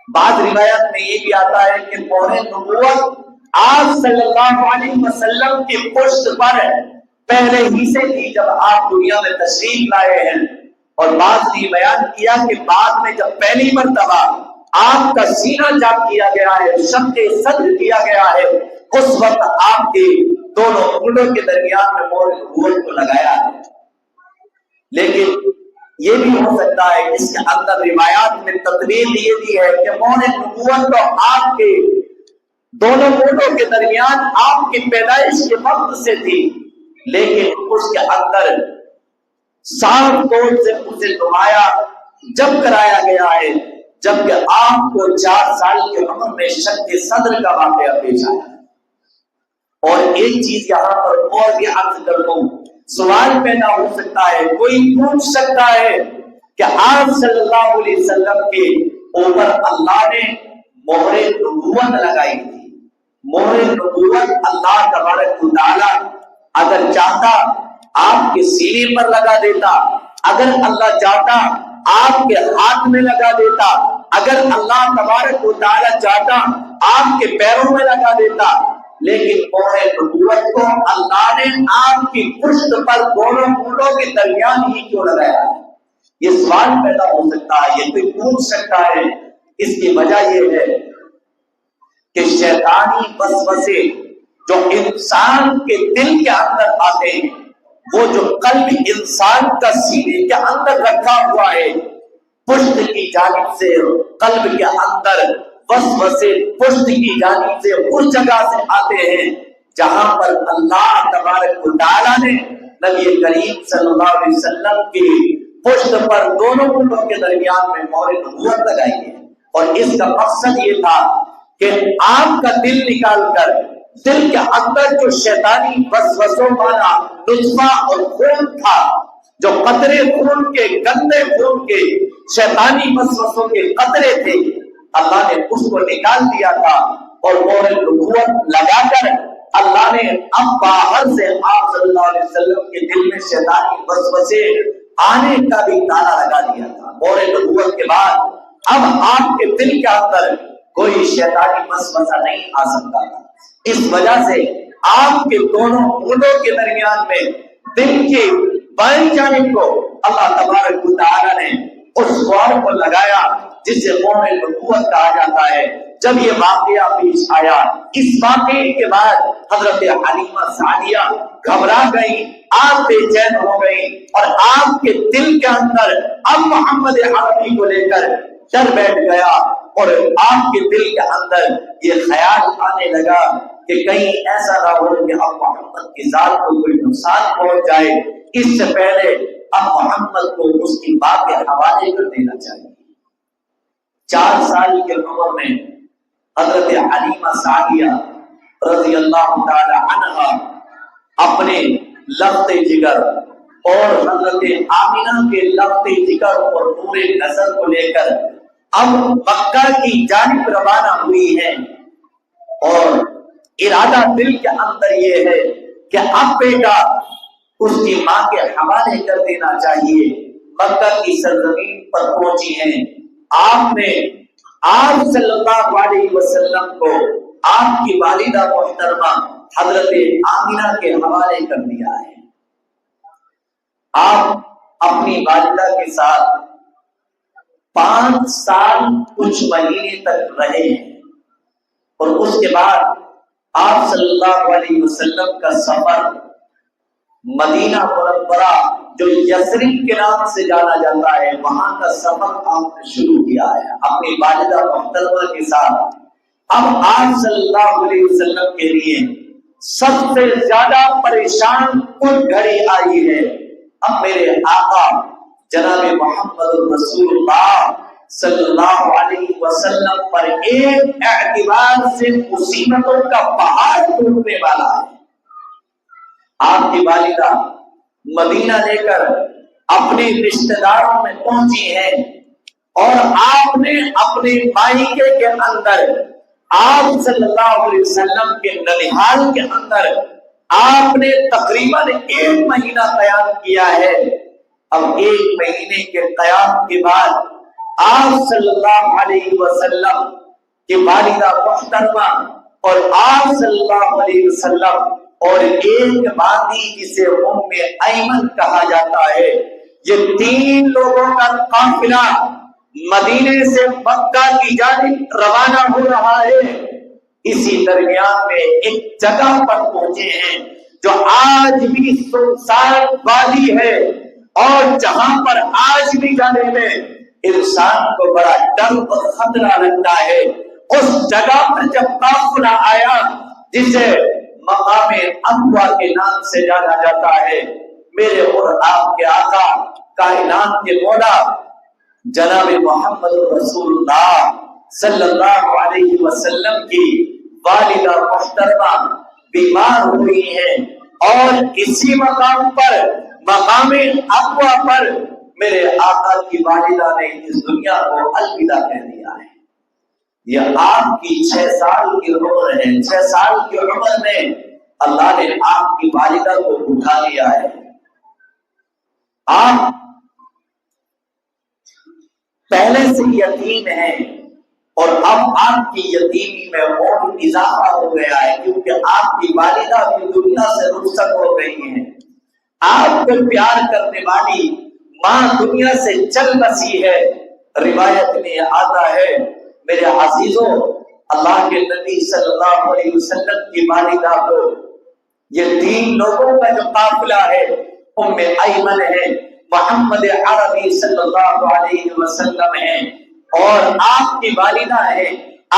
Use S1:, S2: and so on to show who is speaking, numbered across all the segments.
S1: بعض روایت میں یہ بھی آتا ہے کہ پورے نبوت آپ صلی اللہ علیہ وسلم کی پشت پر پہلے ہی سے تھی جب آپ دنیا میں تشریف لائے ہیں، اور بعض نے بیان کیا کہ بعد میں جب پہلی مرتبہ آپ کا سینہ جاب کیا گیا ہے، شق صدر کیا گیا ہے، اس وقت آپ کے دونوں انگلیوں کے درمیان میں مہر نبوت کو لگایا ہے۔ لیکن یہ بھی ہو سکتا ہے اس کے اندر روایات میں تطویل یہ بھی ہے کہ مہر نبوت تو آپ کے دونوں مونڈوں کے درمیان آپ کی پیدائش کے وقت سے تھی، لیکن اس کے اندر صاف طور سے اسے نمایاں جب کرایا گیا ہے جبکہ آپ کو 4 سال کی عمر میں شق صدر کا واقعہ پیش آیا۔ اور ایک چیز یہاں پر اور بھی عرض کر دوں، سوال پیدا ہو سکتا ہے، کوئی پوچھ سکتا ہے کہ آپ صلی اللہ علیہ وسلم کے اوپر اللہ نے مہر نبوت لگائی تھی۔ مہر نبوت اللہ تبارک و تعالی اگر چاہتا آپ کے سینے پر لگا دیتا، اگر اللہ چاہتا آپ کے ہاتھ میں لگا دیتا، اگر اللہ تبارک و تعالی چاہتا آپ کے پیروں میں لگا دیتا، لیکن مہر نبوت کو اللہ نے آپ کی پشت پر دونوں مونڈوں کے درمیان ہی کیوں لگایا؟ یہ سوال پیدا ہو سکتا ہے، یہ کوئی پوچھ سکتا ہے۔ اس کی وجہ یہ ہے کہ شیطانی وسوسے جو انسان کے دل کے اندر آتے ہیں، وہ جو قلب انسان کا سینے کے اندر رکھا ہوا ہے، پشت کی جانب سے قلب کے اندر وسوسے پشت کی جانب سے اس جگہ سے آتے ہیں جہاں پر اللہ تبارک و تعالیٰ نے نبی کریم صلی اللہ علیہ وسلم کی پشت پر دونوں مونڈوں کے درمیان میں مہر نبوت لگائی ہے۔ اور اس کا مقصد یہ تھا کہ آپ کا دل نکال کر دل کے اندر جو شیطانی وسوسوں والا نطفہ اور خون تھا، جو قطرے خون کے، گندے خون کے، شیطانی وسوسوں کے قطرے تھے، اللہ نے اس کو نکال دیا تھا، اور مہر نبوت لگا کر اللہ نے اب باہر سے آپ صلی اللہ علیہ وسلم کے دل میں شیطانی وسوسے آنے کا بھی تالا لگا دیا تھا۔ مہر نبوت کے بعد اب آپ کے دل کے اندر کوئی شیطانی وسوسہ نہیں آ سکتا تھا۔ اس وجہ سے آپ کے دونوں مونڈوں کے درمیان میں دل کے بائیں جانب کو اللہ تبارک و تعالی نے اس غور کو لگایا جسے مہر نبوت کہا جاتا ہے۔ جب یہ واقعہ پیش آیا، اس واقعے کے بعد حضرت حلیمہ سعدیہ گھبرا گئی، آپ بے چین ہو گئی، اور آپ کے دل کے اندر اب محمد عربی کو لے کر ڈر بیٹھ گیا، اور آپ کے دل کے اندر یہ خیال آنے لگا کہ کہیں ایسا نہ ہو کہ اب محمد کی ذات کو کوئی نقصان پہنچ جائے، اس سے پہلے اب محمد کو اس کی بات کے حوالے کر دینا چاہیے۔ 4 سال کی عمر میں حضرت حلیمہ سعدیہ رضی اللہ تعالی عنہا اپنے لخت جگر اور حضرت آمنہ کے لخت جگر اور نور نظر کو لے کر اب مکہ کی جانب روانہ ہوئی ہے، اور ارادہ دل کے اندر یہ ہے کہ اب بیٹا اس کی ماں کے حوالے کر دینا چاہیے۔ مکہ کی سرزمین پر پہنچی ہیں، آپ نے آپ صلی اللہ علیہ وسلم کو آپ کی والدہ محترمہ حضرت آمنہ کے حوالے کر دیا ہے۔ آپ اپنی والدہ کے ساتھ 5 سال کچھ مہینے تک رہے ہیں، اور اس کے بعد آپ صلی اللہ علیہ وسلم کا سفر مدینہ منورہ جو یثرب کے نام سے جانا جاتا ہے، وہاں کا سفر آپ نے شروع کیا ہے اپنی والدہ محترمہ کے ساتھ۔ اب آپ صلی اللہ علیہ وسلم کے لیے سب سے زیادہ پریشان کن گھڑی آئی ہے۔ اب میرے آقا جناب محمد رسول اللہ صلی اللہ علیہ وسلم پر ایک اعتبار سے مصیبتوں کا پہاڑ ٹوٹنے والا ہے۔ آپ کی والدہ مدینہ لے کر اپنے رشتہ داروں میں پہنچی ہیں، اور آپ نے اپنے مائکے کے اندر آپ صلی اللہ علیہ وسلم کے ننہال کے اندر آپ نے تقریباً 1 مہینہ قیام کیا ہے۔ اب 1 مہینے کے قیام کے بعد آپ صلی اللہ علیہ وسلم کی والدہ محترمہ اور آپ صلی اللہ علیہ وسلم اور ایک باندی جسے ام ایمن کہا جاتا ہے، یہ تین لوگوں کا قافلہ مدینے سے مکہ کی جانب روانہ ہو رہا ہے۔ اسی درمیان میں ایک جگہ پر پہنچے ہیں جو آج بھی سنسان وادی ہے، اور جہاں پر آج بھی جانے میں انسان کو بڑا ڈر اور خطرہ لگتا ہے۔ اس جگہ پر جب قافلہ آیا جسے مقام ابوا کے نام سے جانا جاتا ہے، میرے اور آپ کے آقا کائنات کے مولا جناب محمد رسول اللہ صلی اللہ علیہ وسلم کی والدہ محترمہ بیمار ہوئی ہیں، اور اسی مقام پر مقام ابوا پر میرے آقا کی والدہ نے اس دنیا کو الوداع کہہ دیا ہے۔ یہ آپ کی 6 سال کی عمر ہے، 6 سال کی عمر میں اللہ نے آپ کی والدہ کو اٹھا لیا ہے۔ آپ پہلے سے یتیم ہیں اور اب آپ کی یتیمی میں اور اضافہ ہو گیا ہے، کیونکہ آپ کی والدہ بھی دنیا سے رخصت ہو گئی ہیں۔ آپ کو پیار کرنے والی ماں دنیا سے چل بسی ہے۔ روایت میں آتا ہے میرے عزیزوں، اللہ کے نبی صلی اللہ علیہ وسلم کی والدہ کو یہ 3 لوگوں کا جو قافلہ ہے، ام ایمن ہے، محمد عربی صلی اللہ علیہ وسلم ہے، اور آپ کی والدہ ہے۔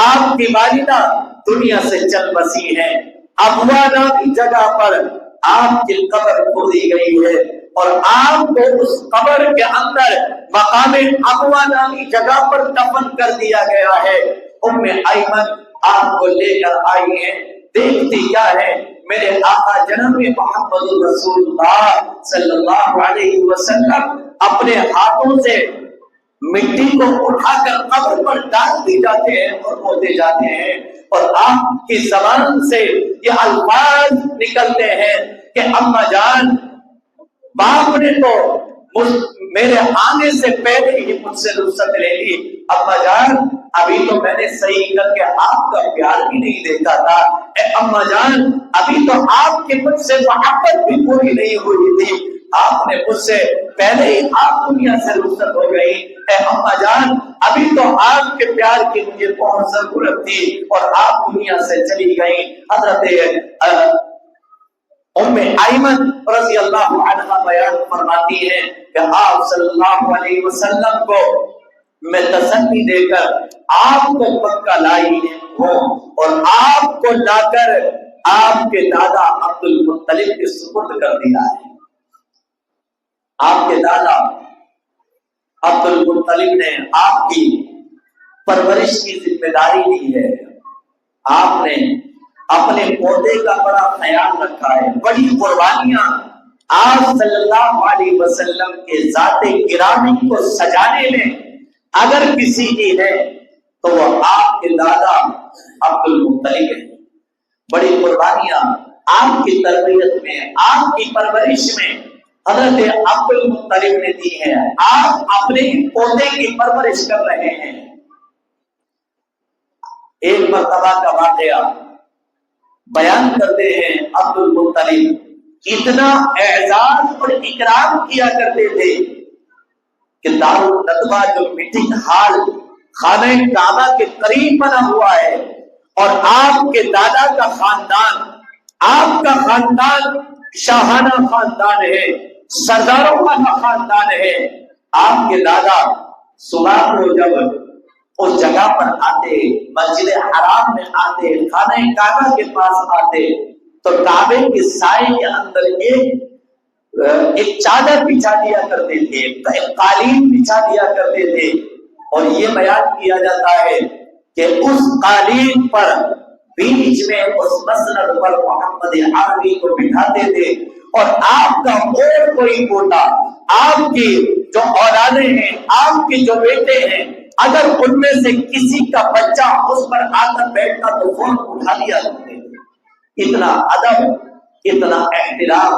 S1: آپ کی والدہ دنیا سے چل بسی ہے۔ ابوا نامی جگہ پر آپ کی قبر کھودی گئی ہے، اور آپ کو اس قبر کے اندر مقام ابوا نامی جگہ پر دفن کر دیا گیا ہے۔ ام ایمن آپ کو لے کر آئی ہیں، دیکھتی کیا ہے، میرے آقا جناب محمد رسول اللہ صلی اللہ علیہ وسلم اپنے ہاتھوں سے مٹی کو اٹھا کر قبر پر ڈال دی جاتے ہیں اور بولتے جاتے ہیں، اور آپ کی زبان سے یہ الفاظ نکلتے ہیں کہ اما جان، باپ نے تو میرے آنے سے پہلے ہی مجھ سے رخصت لے لی، اما جان ابھی تو میں نے صحیح کر کے آپ کا پیار بھی نہیں دیکھا تھا، اے اما جان ابھی تو آپ کی مجھ سے محبت بھی پوری نہیں ہوئی تھی، آپ نے مجھ سے پہلے ہی آپ دنیا سے رخصت ہو گئی، اے اما جان ابھی تو آپ کے پیار کی مجھے بہت ضرورت تھی اور آپ دنیا سے چلی گئی۔ حضرت ام ایمن رضی اللہ عنہ بیان فرماتی ہے کہ آپ صلی اللہ علیہ وسلم کو میں تسلی دے کر آپ کو مکہ لائی ہوں، اور آپ کو لا کر آپ کے دادا عبد المطلب کے سپرد کر دیا ہے۔ آپ کے دادا عبد المطلب نے آپ کی پرورش کی ذمہ داری لی ہے۔ آپ نے اپنے پودے کا بڑا خیال رکھا ہے، بڑی قربانیاں آپ صلی اللہ علیہ وسلم کے ذات گرامی کو سجانے میں اگر کسی کی ہے تو وہ آپ کے دادا عبد المطلب ہے۔ بڑی قربانیاں آپ کی تربیت میں، آپ کی پرورش میں حضرت عبد المطلب نے دی ہے۔ آپ اپنے پودے کی پرورش کر رہے ہیں۔ ایک مرتبہ کا واقعہ بیان کرتے ہیں، عبد المطلب اتنا اعزاز اور اکرام کیا کرتے تھے کہ دارالندوہ جو میٹنگ ہال خانہ کعبہ کے قریب بنا ہوا ہے، اور آپ کے دادا کا خاندان، آپ کا خاندان شاہانہ خاندان ہے، سرداروں کا خاندان ہے۔ آپ کے دادا صبح کو جب اس جگہ پر آتے، مسجد حرام میں آتے، خانہ کعبہ کے پاس آتے، تو کعبے کے سائے کے اندر ایک چادر بچھا دیا کرتے تھے، ایک قالین بچھا دیا کرتے تھے، اور یہ بیان کیا جاتا ہے کہ اس قالین پر بیچ میں اس مسند پر محمد عربی کو بٹھاتے تھے، اور آپ کا اور کوئی پوتا، آپ کی جو اولادیں ہیں، آپ کے جو بیٹے ہیں، اگر ان میں سے کسی کا بچہ اس پر آ کر بیٹھتا تو فون اٹھا لیا کرتے تھے۔ اتنا ادب، اتنا احترام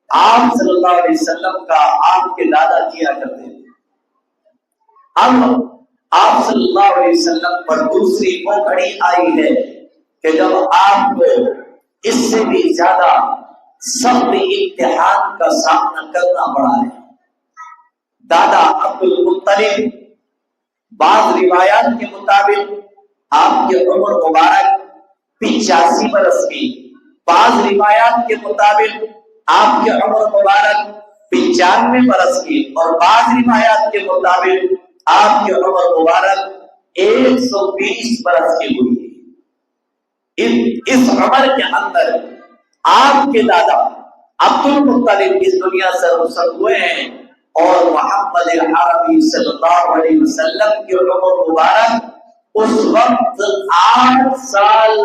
S1: آپ صلی اللہ علیہ وسلم کا آپ کے دادا کیا کرتے تھے۔ ہم آپ صلی اللہ علیہ وسلم پر دوسری وہ گھڑی آئی ہے کہ جب آپ کو اس سے بھی زیادہ سخت امتحان کا سامنا کرنا پڑا ہے۔ دادا عبد المطلب، بعض روایات کے مطابق آپ کی عمر مبارک 85 برس کی، بعض روایات کے مطابق آپ کی عمر مبارک 95 برس کی، اور بعض روایات کے مطابق آپ کی عمر مبارک 120 برس کی ہوئی۔ اس عمر کے اندر آپ کے دادا عبد المطلب اس دنیا سے رخصت ہوئے ہیں، اور محمد عربی صلی اللہ علیہ وسلم کی عمر مبارک اس وقت 8 سال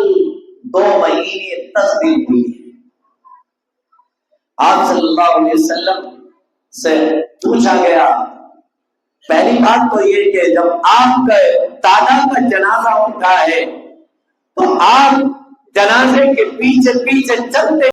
S1: 2 مہینے 10 دن ہوئی ہے۔ آپ صلی اللہ علیہ وسلم سے پوچھا گیا، پہلی بات تو یہ کہ جب آپ کا دادا کا جنازہ اٹھا ہے تو آپ جنازے کے پیچھے پیچھے چلتے